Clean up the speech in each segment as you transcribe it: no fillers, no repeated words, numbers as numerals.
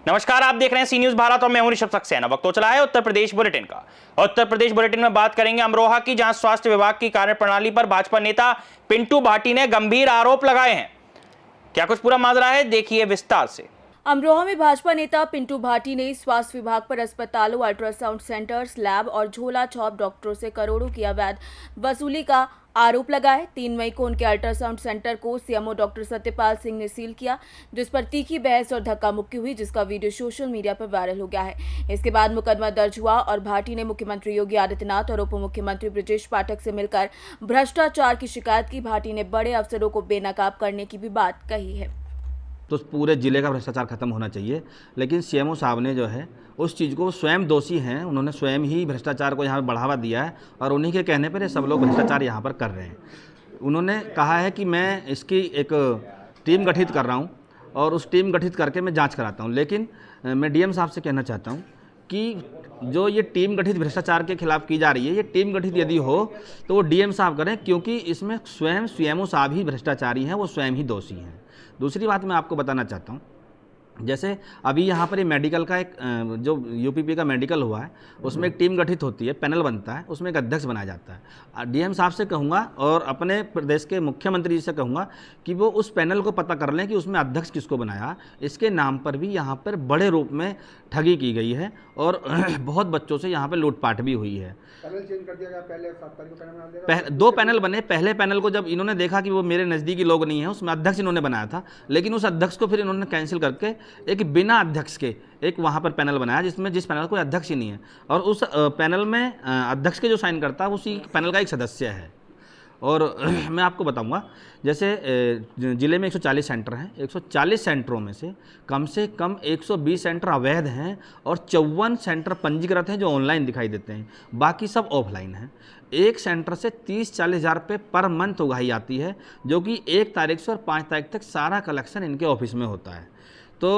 नमस्कार, आप देख रहे हैं सी न्यूज भारत और मैं हूं ऋषभ सक्सेना। वक्त तो चला है उत्तर प्रदेश बुलेटिन का। उत्तर प्रदेश बुलेटिन में बात करेंगे अमरोहा की, जहां स्वास्थ्य विभाग की कार्यप्रणाली पर भाजपा नेता पिंटू भाटी ने गंभीर आरोप लगाए हैं। क्या कुछ पूरा माजरा है, देखिए विस्तार से। अमरोहा में भाजपा नेता पिंटू भाटी ने स्वास्थ्य विभाग पर अस्पतालों, अल्ट्रासाउंड सेंटर्स, लैब और झोला छाप डॉक्टरों से करोड़ों की अवैध वसूली का आरोप लगाए। 3 मई को उनके अल्ट्रासाउंड सेंटर को सीएमओ डॉक्टर सत्यपाल सिंह ने सील किया, जिस पर तीखी बहस और धक्का मुक्की हुई, जिसका वीडियो सोशल मीडिया पर वायरल हो गया है। इसके बाद मुकदमा दर्ज हुआ और भाटी ने मुख्यमंत्री योगी आदित्यनाथ और उप मुख्यमंत्री ब्रजेश पाठक से मिलकर भ्रष्टाचार की शिकायत की। भाटी ने बड़े अफसरों को बेनकाब करने की भी बात कही है। तो पूरे ज़िले का भ्रष्टाचार खत्म होना चाहिए, लेकिन सीएमओ साहब ने जो है उस चीज़ को स्वयं दोषी हैं, उन्होंने स्वयं ही भ्रष्टाचार को यहाँ पर बढ़ावा दिया है और उन्हीं के कहने पर ये सब लोग भ्रष्टाचार यहाँ पर कर रहे हैं। उन्होंने कहा है कि मैं इसकी एक टीम गठित कर रहा हूँ और उस टीम गठित करके मैं जाँच कराता हूँ, लेकिन मैं डीएम साहब से कहना चाहता हूँ कि जो ये टीम गठित भ्रष्टाचार के खिलाफ की जा रही है, ये टीम गठित यदि हो तो वो डीएम साहब करें, क्योंकि इसमें स्वयं सीएमओ साहब ही भ्रष्टाचारी हैं, वो स्वयं ही दोषी हैं। दूसरी बात मैं आपको बताना चाहता हूँ, जैसे अभी यहाँ पर ये मेडिकल का एक जो यूपीपी का मेडिकल हुआ है, उसमें एक टीम गठित होती है, पैनल बनता है, उसमें एक अध्यक्ष बनाया जाता है। डीएम साहब से कहूँगा और अपने प्रदेश के मुख्यमंत्री जी से कहूँगा कि वो उस पैनल को पता कर लें कि उसमें अध्यक्ष किसको बनाया। इसके नाम पर भी यहाँ पर बड़े रूप में ठगी की गई है और बहुत बच्चों से यहाँ पर लूटपाट भी हुई है। पैनल चेंज कर दिया गया, पहले 7 तारीख को पैनल बना दिया। 2 पैनल बने। पहले पैनल को जब इन्होंने देखा कि वो मेरे नज़दीकी लोग नहीं हैं, उसमें अध्यक्ष इन्होंने बनाया था, लेकिन उस अध्यक्ष को फिर इन्होंने कैंसिल करके एक बिना अध्यक्ष के एक वहाँ पर पैनल बनाया, जिस पैनल कोई अध्यक्ष ही नहीं है, और उस पैनल में अध्यक्ष के जो साइन करता है उसी पैनल का एक सदस्य है। और मैं आपको बताऊंगा, जैसे ज़िले में 140 सेंटर हैं, 140 सेंटरों में से कम 120 सेंटर अवैध हैं और 54 सेंटर पंजीकृत हैं जो ऑनलाइन दिखाई देते हैं, बाकी सब ऑफलाइन हैं। एक सेंटर से 30-40 हज़ार रुपये पर मंथ उगाही आती है, जो कि 1 तारीख से और 5 तारीख तक सारा कलेक्शन इनके ऑफिस में होता है। तो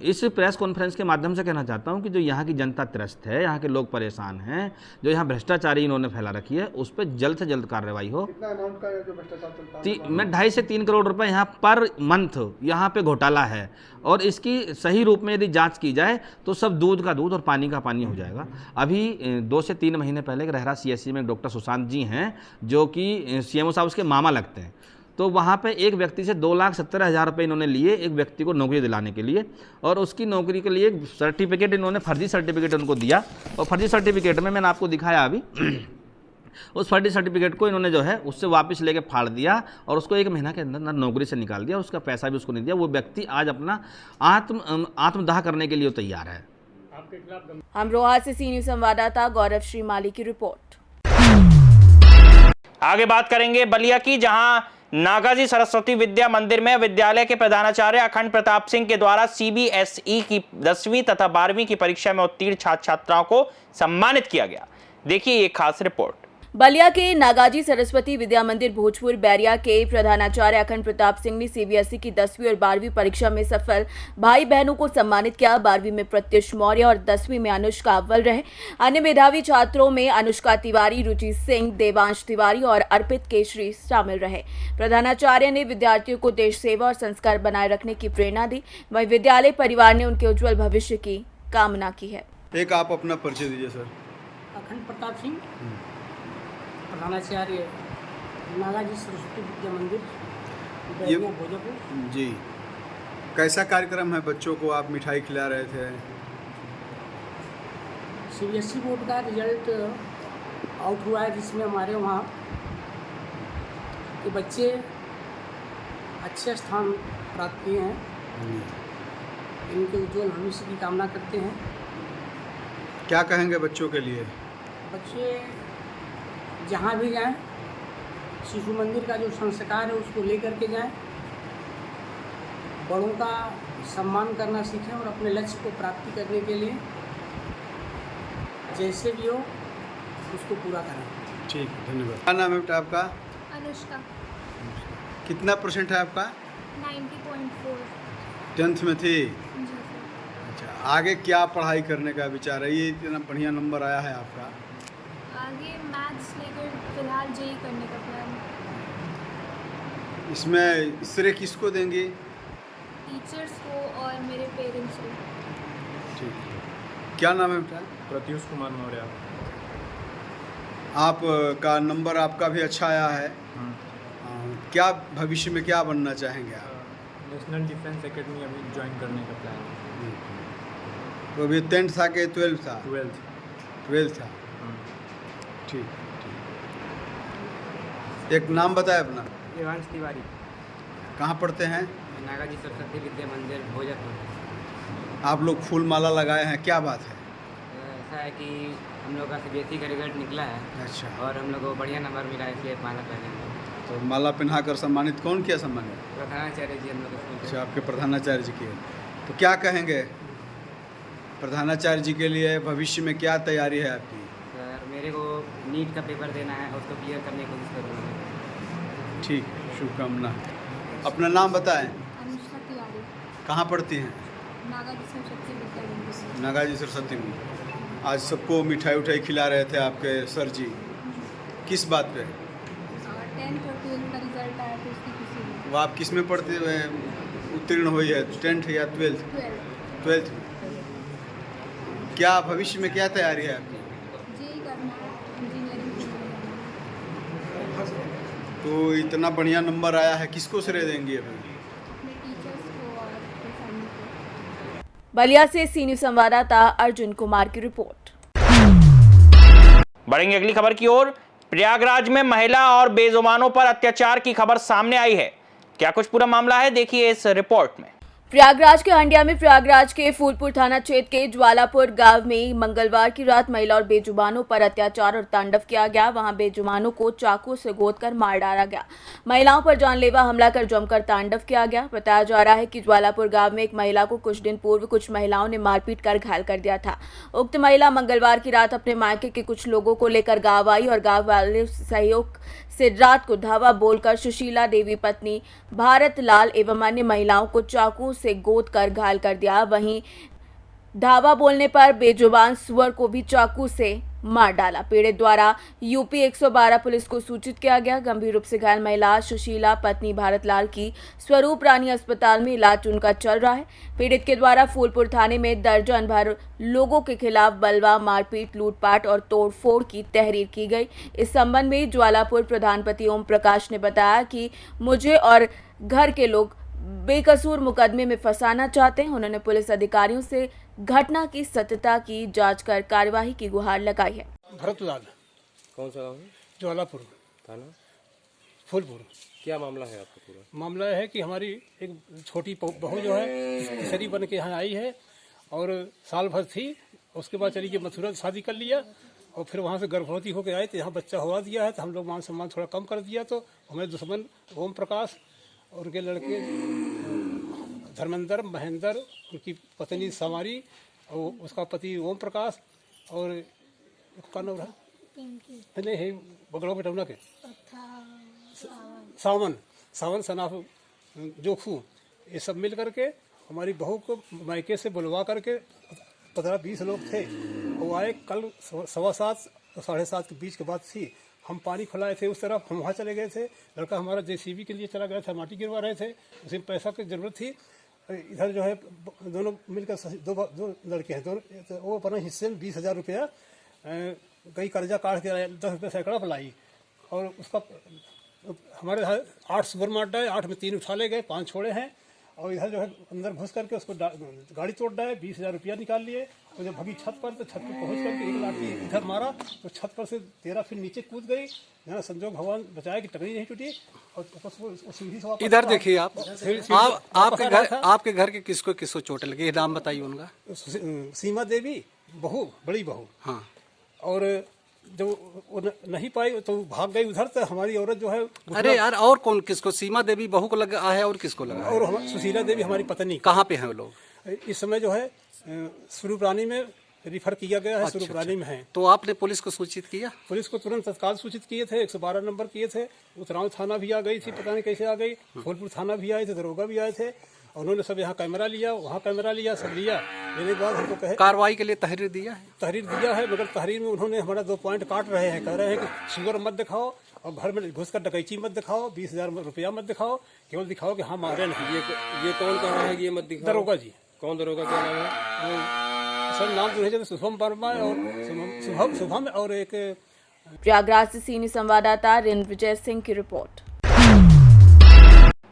इस प्रेस कॉन्फ्रेंस के माध्यम से कहना चाहता हूं कि जो यहाँ की जनता त्रस्त है, यहाँ के लोग परेशान हैं, जो यहाँ भ्रष्टाचारी इन्होंने फैला रखी है, उस पर जल्द से जल्द कार्रवाई हो। कितना अमाउंट का जो भ्रष्टाचार चलता है? मैं 2.5 से 3 करोड़ रुपए यहाँ पर मंथ यहाँ पे घोटाला है, और इसकी सही रूप में यदि जांच की जाए तो सब दूध का दूध और पानी का पानी हो जाएगा। अभी 2 से 3 महीने पहले रहरा सीएससी में डॉक्टर सुशांत जी हैं, जो कि सीएमओ साहब उसके मामा लगते हैं, तो वहाँ पे एक व्यक्ति से 2,70,000 रुपये इन्होंने लिए एक व्यक्ति को नौकरी दिलाने के लिए, और उसकी नौकरी के लिए सर्टिफिकेट इन्होंने फर्जी सर्टिफिकेट उनको दिया, और फर्जी सर्टिफिकेट में मैंने आपको दिखाया अभी उस फर्जी सर्टिफिकेट को इन्होंने जो है उससे वापस लेके फाड़ दिया और उसको 1 महीना के अंदर नौकरी से निकाल दिया, और उसका पैसा भी उसको नहीं दिया। वो व्यक्ति आज अपना आत्मदाह करने के लिए तैयार है। अमरोहा से सी न्यूज संवाददाता गौरव श्रीमाली की रिपोर्ट। आगे बात करेंगे बलिया की, जहां नागाजी सरस्वती विद्या मंदिर में विद्यालय के प्रधानाचार्य अखंड प्रताप सिंह के द्वारा सीबीएसई की 10वीं तथा 12वीं की परीक्षा में उत्तीर्ण छात्र छात्राओं को सम्मानित किया गया। देखिए ये खास रिपोर्ट। बलिया के नागाजी सरस्वती विद्या मंदिर भोजपुर बैरिया के प्रधानाचार्य अखंड प्रताप सिंह ने सीबीएसई की 10वीं और 12वीं परीक्षा में सफल भाई बहनों को सम्मानित किया। 12वीं में प्रत्युष मौर्य और 10वीं में अनुष्का अव्वल रहे। अन्य मेधावी छात्रों में अनुष्का तिवारी, रुचि सिंह, देवांश तिवारी और अर्पित केशरी शामिल रहे। प्रधानाचार्य ने विद्यार्थियों को देश सेवा और संस्कार बनाए रखने की प्रेरणा दी। वहीं विद्यालय परिवार ने उनके उज्जवल भविष्य की कामना की है। एक आप अपना परिचय दीजिए सर। अखंड प्रताप सिंह, प्रधानाचार्य नागाजी सरस्वती विद्या मंदिर बैरिया भोजपुर। जी, कैसा कार्यक्रम है? बच्चों को आप मिठाई खिला रहे थे। सीबीएसई बोर्ड का रिजल्ट आउट हुआ है, जिसमें हमारे वहाँ के बच्चे अच्छे स्थान प्राप्त किए हैं। इनके उज्जवल भविष्य की कामना करते हैं। क्या कहेंगे बच्चों के लिए? बच्चे जहाँ भी जाएं, शिशु मंदिर का जो संस्कार है उसको लेकर के जाएं, बड़ों का सम्मान करना सीखें और अपने लक्ष्य को प्राप्ति करने के लिए जैसे भी हो उसको पूरा करें। ठीक, धन्यवाद। क्या नाम है बेटा आपका? अनुष्का। कितना परसेंट है आपका? 90.4। 10th में थी? जी सर। अच्छा, आगे क्या पढ़ाई करने का विचार है? ये इतना बढ़िया नंबर आया है आपका। आगे मैथ्स लेकर फिलहाल जेई करने का प्लान है। इसमें श्रेय किसको देंगे? टीचर्स को और मेरे पेरेंट्स को। ठीक। क्या नाम है बेटा? प्रत्युष कुमार मौर्य। आप का नंबर आपका भी अच्छा आया है। क्या भविष्य में क्या बनना चाहेंगे आप? नेशनल डिफेंस एकेडमी अभी ज्वाइन करने का प्लान है। तो अभी 10th था कि 12th था? 12th था। ठीक। एक नाम बताए अपना। देवांश तिवारी। कहाँ पढ़ते हैं? नागाजी सरस्वती विद्या मंदिर भोजपुर। आप लोग फूल माला लगाए हैं, क्या बात है? ऐसा है कि हम लोग का CBSE का रिजल्ट निकला है अच्छा। और हम लोग को बढ़िया नंबर मिला है, इसलिए माला पहनेंगे। तो माला पहनाकर सम्मानित कौन किया? सम्मानित प्रधानाचार्य जी हम लोग स्कूल के। अच्छा, आपके प्रधानाचार्य जी के। तो क्या कहेंगे प्रधानाचार्य जी के लिए? भविष्य में क्या तैयारी है आपकी? सर मेरे को नीट का पेपर देना है और उसको क्लियर करने की कोशिश करूँगा। ठीक, शुभकामना। अपना नाम बताएं। अनुष्का तिवारी। कहाँ पढ़ती हैं? नागाजी सरस्वती विद्या मंदिर। नागाजी सरस्वती में। आज सबको मिठाई उठाई खिला रहे थे आपके सर जी, किस बात पे? 10th और 12th का रिजल्ट आया तो उसकी खुशी में। वो आप किस में पढ़ते हुए उत्तीर्ण हुई है? 10th या 12th? 12th में। क्या भविष्य में क्या तैयारी है आपकी? जी करना है, इंजीनियरिंग करना है। तो इतना बढ़िया नंबर आया है, किसको श्रेय देंगी अभी? अपने टीचर्स को और अपने फैमिली को। बलिया से सी न्यूज संवाददाता अर्जुन कुमार की रिपोर्ट। बढ़ेंगे अगली खबर की ओर। प्रयागराज में महिला और बेजुबानों पर अत्याचार की खबर सामने आई है। क्या कुछ पूरा मामला है, देखिए इस रिपोर्ट में। प्रयागराज के हंडिया में प्रयागराज के फूलपुर थाना क्षेत्र के ज्वालापुर गांव में मंगलवार की रात महिला और बेजुबानों पर अत्याचार और तांडव किया गया। वहां बेजुबानों को चाकू से गोदकर मार डाला गया। महिलाओं पर जानलेवा हमला कर जमकर तांडव किया गया। बताया जा रहा है कि ज्वालापुर गांव में एक महिला को कुछ दिन पूर्व कुछ महिलाओं ने मारपीट कर घायल कर दिया था। उक्त महिला मंगलवार की रात अपने मायके के कुछ लोगों को लेकर गाँव आई और गाँव वाले सहयोग से रात को धावा बोलकर सुशीला देवी पत्नी भारत लाल एवं अन्य महिलाओं को चाकू से गोद कर घायल कर दिया। वहीं धावा बोलने पर बेजुबान सुअर को भी चाकू से मार डाला। पीड़ित द्वारा यूपी 112 पुलिस को सूचित किया गया। गंभीर रूप से घायल महिला सुशीला पत्नी भारत लाल की स्वरूप रानी अस्पताल में इलाज उनका चल रहा है। पीड़ित के द्वारा फूलपुर थाने में दर्जन भर लोगों के खिलाफ बलवा, मारपीट, लूटपाट और तोड़फोड़ की तहरीर की गई। इस संबंध में ज्वालापुर प्रधानपति ओम प्रकाश ने बताया कि मुझे और घर के लोग बेकसूर मुकदमे में फंसाना चाहते हैं। उन्होंने पुलिस अधिकारियों से घटना की सत्यता की जांच कर कार्यवाही की गुहार लगाई है। भरतलाल। कौन सा गाँव है? ज्वालापुर थाना फूलपुर। क्या मामला है आपका पूरा? मामला है कि हमारी एक छोटी बहू जो है किशोरी बन के यहाँ आई है और साल भर थी। उसके बाद चली गई मथुरा, शादी कर लिया और फिर वहाँ से गर्भवती होकर आए तो यहाँ बच्चा हुआ दिया है। तो हम लोग मान सम्मान थोड़ा कम कर दिया। तो हमें दुश्मन ओम प्रकाश और उनके लड़के धर्मेंद्र, महेंद्र, उनकी पत्नी समारी और उसका पति ओम प्रकाश और का नाम रहा नहीं है बगड़ों बेटौना के सावन सनाफ जोखू, ये सब मिल करके हमारी बहू को मायके से बुलवा करके 15-20 लोग थे। वो आए कल 7:15 और 7:30 के बीच के बाद थी। हम पानी खुलाए थे उस तरफ, हम वहाँ चले गए थे। लड़का हमारा JCB के लिए चला गया था, माटी गिरवा रहे थे, उसे पैसा की ज़रूरत थी। इधर जो है दोनों मिलकर दो लड़के हैं, दोनों तो वो अपने हिस्से में 20,000 रुपया कई कर्जा काट के 10 रुपये सैकड़ा पर लाई और उसका हमारे 8 सुगर मार डाले, 8 में 3 उछाले गए, 5 छोड़े हैं। और इधर जो है अंदर घुस करके उसको गाड़ी तोड़ डाले, 20,000 रुपया निकाल लिए। और जब भगी छत पर तो छत पर पहुंच करके एक लाठी इधर मारा तो छत पर से 13 फीट नीचे कूद गई। जहाँ संजोग भगवान बचाया कि टकरी नहीं टूटी और सीढ़ी से वापस इधर देखिए आपके घर के किसको चोट लगी, नाम बताइए उनका। सीमा देवी बहू, बड़ी बहू। हाँ। और जब वो नहीं पाई तो भाग गई उधर। तो हमारी औरत जो है, अरे यार और कौन किसको? सीमा देवी बहू को लगा है और किसको लगा है? और सुशीला देवी हमारी पत्नी। कहाँ पे हैं वो लोग इस समय? जो है स्वरूप रानी में रिफर किया गया है। स्वरूप रानी में है। तो आपने पुलिस को सूचित किया? पुलिस को तुरंत तत्काल सूचित किए थे, 112 नंबर किए थे। उतराव थाना भी आ गई थी, पता नहीं कैसे आ गई। फूलपुर थाना भी आए थे, दरोगा भी आए थे। उन्होंने सब यहाँ कैमरा लिया, वहाँ कैमरा लिया, सब लिया। लेने के बाद हमको कहे कार्रवाई के लिए तहरीर दिया है। तहरीर दिया है, मगर तहरीर में उन्होंने हमारा 2 पॉइंट काट रहे हैं। कह रहे हैं कि शुगर मत दिखाओ और घर में घुस कर डकैती मत दिखाओ, 20,000 रुपया मत दिखाओ, केवल दिखाओ कि हाँ मारे नहीं। ये कौन कहा है कि ये मत दिखाओ? दरोगा जी। कौन दरोगा, क्या नाम है? सर नाम तो नहीं जानते, शुभम वर्मा और शुभम और एक प्रयागराज से सीनियर संवाददाता ऋणविजय सिंह की रिपोर्ट।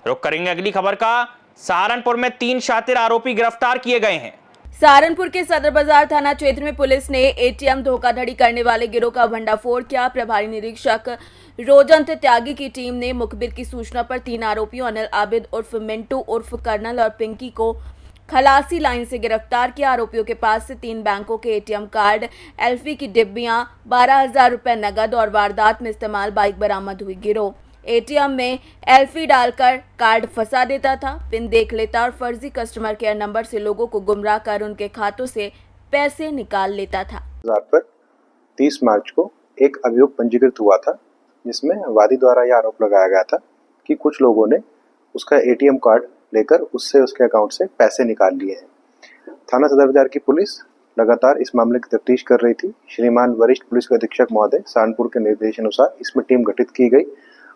रुक करेंगे अगली खबर का। सहारनपुर में 3 शातिर आरोपी गिरफ्तार किए गए हैं। सहारनपुर के सदर बाजार थाना क्षेत्र में पुलिस ने एटीएम धोखाधड़ी करने वाले गिरोह का भंडाफोड़ किया। प्रभारी निरीक्षक रोजंत त्यागी की टीम ने मुखबिर की सूचना पर 3 आरोपियों अनिल आबिद उर्फ मिंटू उर्फ कर्नल और पिंकी को खलासी लाइन से गिरफ्तार किया। आरोपियों के पास से 3 बैंकों के एटीएम कार्ड, एल्फी की डिब्बियां, 12,000 रुपए नगद और वारदात में इस्तेमाल बाइक बरामद हुई। गिरोह एटीएम में एल्फी डालकर कार्ड फंसा देता था, पिन देख लेता और फर्जी कस्टमर केयर नंबर से लोगों को गुमराह कर उनके खातों से पैसे निकाल लेता था। पर 30 मार्च को एक अभियोग पंजीकृत हुआ था, जिसमें वादी द्वारा यह आरोप लगाया गया था कि कुछ लोगों ने उसका एटीएम कार्ड लेकर उससे उसके अकाउंट से पैसे निकाल लिए हैं। थाना सदर बाजार की पुलिस लगातार इस मामले की तफ्तीश कर रही थी। श्रीमान वरिष्ठ पुलिस अधीक्षक महोदय सहारनपुर के निर्देशानुसार इसमें टीम गठित की गई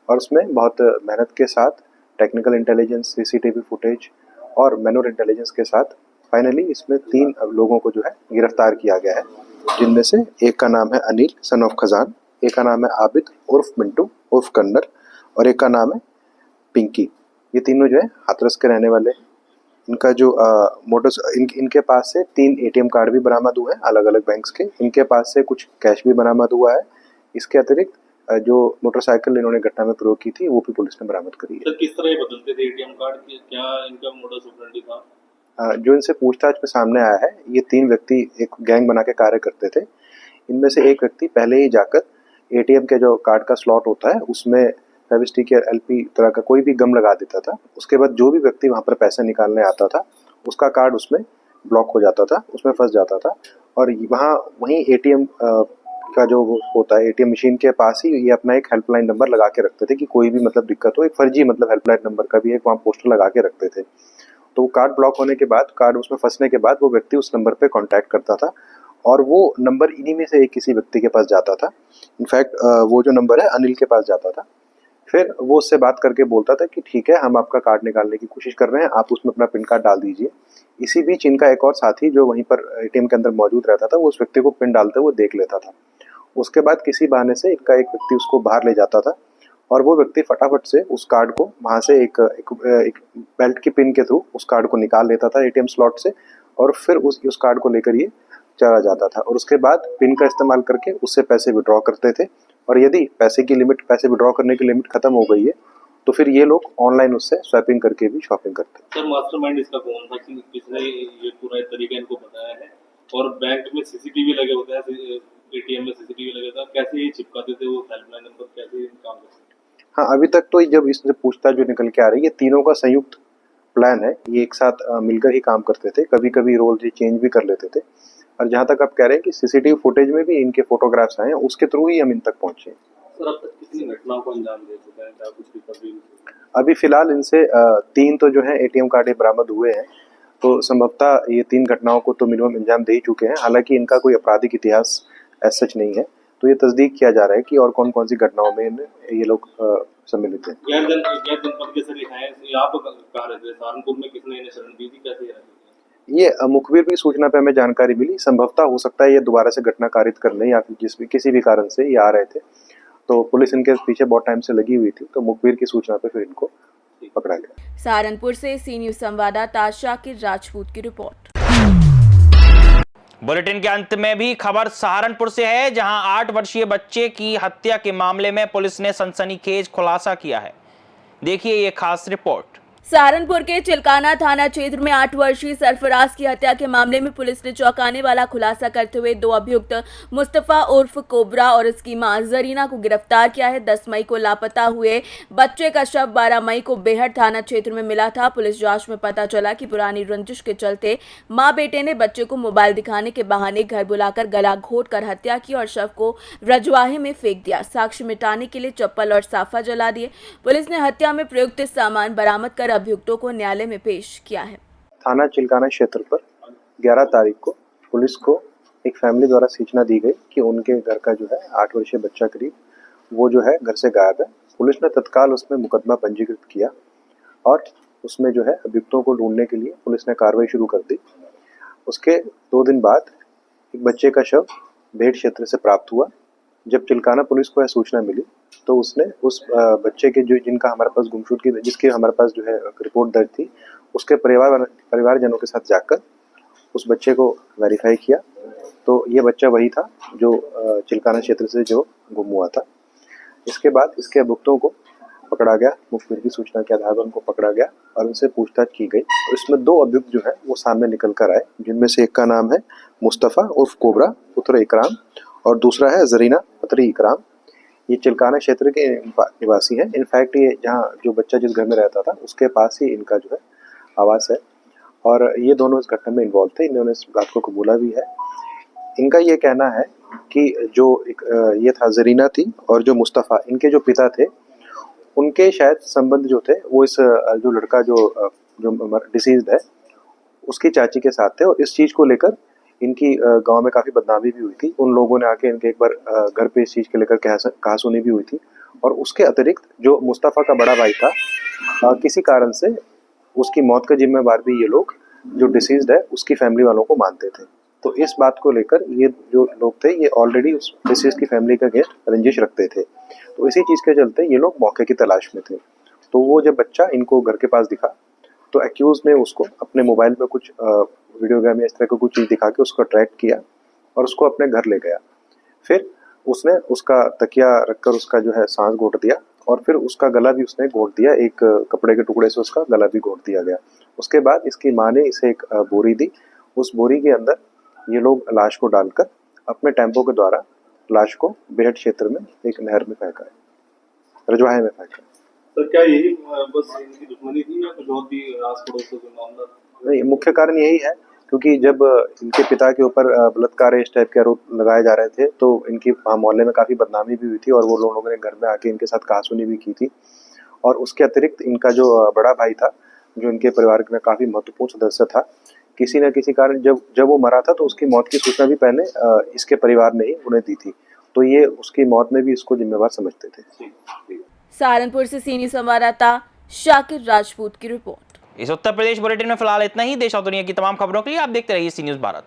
और उसमें बहुत मेहनत के साथ टेक्निकल इंटेलिजेंस, सीसीटीवी फुटेज और मैनुअल इंटेलिजेंस के साथ फाइनली इसमें 3 लोगों को जो है गिरफ्तार किया गया है, जिनमें से एक का नाम है अनिल सन ऑफ खजान, एक का नाम है आबिद उर्फ मिंटू उर्फ कन्नर और एक का नाम है पिंकी। ये तीनों जो है हाथरस के रहने वाले। इनका जो इनके पास से 3 एटीएम कार्ड भी बरामद हुए हैं अलग अलग बैंक्स के। इनके पास से कुछ कैश भी बरामद हुआ है। इसके अतिरिक्त जो मोटरसाइकिल इन्होंने घटना में प्रयोग की थी वो भी पुलिस ने बरामद करी है। सर किस तरह बदलते थे एटीएम कार्ड, क्या इनका मोडस ऑपरेंडी था? जो इनसे पूछताछ में सामने आया है, ये 3 व्यक्ति एक गैंग बना के कार्य करते थे। इनमें से एक व्यक्ति पहले ही जाकर एटीएम के जो कार्ड का स्लॉट होता है उसमें फेविस्टिक या एलपी तरह का कोई भी गम लगा देता था। उसके बाद जो भी व्यक्ति वहाँ पर पैसे निकालने आता था उसका कार्ड उसमें ब्लॉक हो जाता था, उसमें फंस जाता था और वहीं एटीएम का जो होता है एटीएम मशीन के पास ही ये अपना एक हेल्पलाइन नंबर लगा के रखते थे कि कोई भी मतलब दिक्कत हो, एक फर्जी मतलब हेल्पलाइन नंबर का भी एक वहाँ पोस्टर लगा के रखते थे। तो वो कार्ड ब्लॉक होने के बाद, कार्ड उसमें फंसने के बाद वो व्यक्ति उस नंबर पे कांटेक्ट करता था और वो नंबर इन्हीं में से एक किसी व्यक्ति के पास जाता था। इनफैक्ट वो जो नंबर है अनिल के पास जाता था। फिर वो उससे बात करके बोलता था कि ठीक है, हम आपका कार्ड निकालने की कोशिश कर रहे हैं, आप उसमें अपना पिन कार्ड डाल दीजिए। इसी बीच इनका एक और साथी जो वहीं पर एटीएम के अंदर मौजूद रहता था वो उस व्यक्ति को पिन डालते हुए देख लेता था। उसके बाद किसी बहाने से इनका एक व्यक्ति उसको बाहर ले जाता था और वो व्यक्ति फटाफट से उस कार्ड को वहाँ से एक बेल्ट की पिन के थ्रू उस कार्ड को निकाल लेता था एटीएम स्लॉट से और फिर उस कार्ड को लेकर ये चला जाता था और उसके बाद पिन का इस्तेमाल करके उससे पैसे विड्रॉ करते थे और यदि पैसे विड्रॉ करने की लिमिट खत्म हो गई है तो फिर ये लोग ऑनलाइन उससे स्वैपिंग करके भी शॉपिंग करते हैं। सर मास्टरमाइंड इसका कौन था, किसने ये पूरा तरीका इनको बताया है? और बैंक में सीसीटीवी लगे होते हैं, एटीएम में सीसीटीवी लगे था, कैसे ये चिपकाते थे वो हेल्पलाइन नंबर, कैसे काम करते थे? हाँ, अभी तक तो जब इससे पूछताछ जो निकल के आ रही है, तीनों का संयुक्त प्लान है। ये एक साथ मिलकर ही काम करते थे, कभी कभी रोल ये चेंज भी कर लेते थे और जहाँ तक आप कह रहे हैं कि सीसीटीवी फुटेज में भी इनके फोटोग्राफ्स आए हैं, उसके थ्रू ही हम इन तक पहुंचे। सर अब तक कितनी घटनाओं को अंजाम दे चुका है, क्या कुछ रिकवरी? अभी फिलहाल इनसे 3 तो जो है एटीएम कार्ड बरामद हुए हैं, तो संभवतः ये 3 घटनाओं को तो मिनिमम अंजाम दे ही चुके हैं। हालांकि इनका कोई आपराधिक इतिहास ऐसा सच नहीं है, तो ये तस्दीक किया जा रहा है कि और कौन कौन सी घटनाओं में ये लोग सम्मिलित हैं। जनपद के सर हैं, यहाँ पर कहाँ रहते हैं? सहारनपुर में किसने इन्हें शरण दी थी, कैसे रहते हैं? ये मुखबिर की सूचना पे हमें जानकारी मिली। संभवतः हो सकता है ये दोबारा से घटना कारित करने या फिर किसी भी कारण से ये आ रहे थे, तो पुलिस इनके पीछे बहुत टाइम से लगी हुई थी, तो मुखबिर की सूचना पे फिर इनको पकड़ा गया। सहारनपुर से सी न्यूज संवाददाता शाकिर राजपूत की रिपोर्ट। बुलेटिन के अंत में भी खबर सहारनपुर से है, जहां 8 वर्षीय बच्चे की हत्या के मामले में पुलिस ने सनसनीखेज खुलासा किया है। देखिए ये खास रिपोर्ट। सहारनपुर के चिलकाना थाना क्षेत्र में 8 वर्षीय सरफराज की हत्या के मामले में पुलिस ने चौंकाने वाला खुलासा करते हुए 2 अभियुक्त मुस्तफा उर्फ कोबरा और उसकी मां जरीना को गिरफ्तार किया है। 10 मई को लापता हुए बच्चे का शव 12 मई को बेहट थाना क्षेत्र में मिला था। पुलिस जांच में पता चला कि पुरानी रंजिश के चलते मां बेटे ने बच्चे को मोबाइल दिखाने के बहाने घर बुलाकर गला घोट कर हत्या की और शव को रजवाहे में फेंक दिया। साक्ष्य मिटाने के लिए चप्पल और साफा जला दिए। पुलिस ने हत्या में प्रयुक्त सामान बरामद कर अभियुक्तों को न्यायालय में पेश किया है। थाना चिलकाना क्षेत्र पर 11 तारीख को पुलिस को एक फैमिली द्वारा सूचना दी गई कि उनके घर का जो है 8 वर्षीय बच्चा करीब वो जो है घर से गायब है। पुलिस ने तत्काल उसमें मुकदमा पंजीकृत किया और उसमें जो है अभियुक्तों को ढूंढने के लिए पुलिस ने कार्रवाई शुरू कर दी। उसके 2 दिन बाद एक बच्चे का शव भेड़ क्षेत्र से प्राप्त हुआ। जब चिल्काना पुलिस को यह सूचना मिली तो उसने उस बच्चे के जिनका हमारे पास गुमशुद की जिसके हमारे पास जो है रिपोर्ट दर्ज थी, उसके परिवारजनों के साथ जाकर उस बच्चे को वेरीफाई किया तो ये बच्चा वही था जो चिल्काना क्षेत्र से जो गुम हुआ था। इसके बाद इसके अभियुक्तों को पकड़ा गया, मुखबिर की सूचना के आधार पर उनको पकड़ा गया और उनसे पूछताछ की गई। तो इसमें 2 अभियुक्त जो है वो सामने निकल कर आए, जिनमें से एक का नाम है मुस्तफ़ा उर्फ कोबरा पुत्र इकराम और दूसरा है जरीना पत्री इकराम। ये चिल्काना क्षेत्र के निवासी हैं। इनफैक्ट ये जहाँ जो बच्चा जिस घर में रहता था उसके पास ही इनका जो है आवास है और ये दोनों इस घटना में इन्वॉल्व थे। इन्होंने इस बात को कबूला भी है। इनका ये कहना है कि जो ये था जरीना थी और जो मुस्तफ़ा, इनके जो पिता थे, उनके शायद संबंध जो थे वो इस जो लड़का जो डिसीज्ड है उसकी चाची के साथ थे और इस चीज़ को लेकर इनकी गांव में काफ़ी बदनामी भी हुई थी। उन लोगों ने आके इनके एक बार घर पे इस चीज़ के लेकर कहासुनी भी हुई थी और उसके अतिरिक्त जो मुस्तफ़ा का बड़ा भाई था किसी कारण से उसकी मौत का जिम्मेवार भी ये लोग जो डिसीज्ड है उसकी फैमिली वालों को मानते थे। तो इस बात को लेकर ये जो लोग थे ये ऑलरेडी उस डिसीज की फैमिली का अगेंस्ट रंजिश रखते थे। तो इसी चीज़ के चलते ये लोग मौके की तलाश में थे। तो वो जब बच्चा इनको घर के पास दिखा तो एक्यूज ने उसको अपने मोबाइल पे कुछ वीडियो गेम या इस तरह की कुछ चीज़ दिखा के उसको अट्रैक्ट किया और उसको अपने घर ले गया। फिर उसने उसका तकिया रखकर उसका जो है सांस घोट दिया और फिर उसका गला भी उसने घोट दिया, एक कपड़े के टुकड़े से उसका गला भी घोट दिया गया। उसके बाद इसकी माँ ने इसे एक बोरी दी। उस बोरी के अंदर ये लोग लाश को डालकर अपने टेम्पो के द्वारा लाश को बेहट क्षेत्र में एक नहर में फेंका है, रजवाहे में फेंका है। सर क्या यही बस इनकी दुश्मनी थी या कुछ और भी आस पड़ोस का मामला? नहीं, मुख्य कारण यही है क्योंकि जब इनके पिता के ऊपर बलात्कार इस टाइप के आरोप लगाए जा रहे थे तो इनकी मोहल्ले में काफ़ी बदनामी भी हुई थी और वो लोगों ने घर में आके इनके साथ कहासुनी भी की थी। और उसके अतिरिक्त इनका जो बड़ा भाई था जो इनके परिवार में काफ़ी महत्वपूर्ण सदस्य था, किसी न किसी कारण जब वो मरा था तो उसकी मौत की सूचना भी पहले इसके परिवार ने ही उन्हें दी थी। तो ये उसकी मौत में भी इसको जिम्मेवार समझते थे। सहारनपुर से सीनियर संवाददाता शाकिर राजपूत की रिपोर्ट। इस उत्तर प्रदेश बुलेटिन में फिलहाल इतना ही। देश और दुनिया की तमाम खबरों के लिए आप देखते रहिए सी न्यूज़ भारत।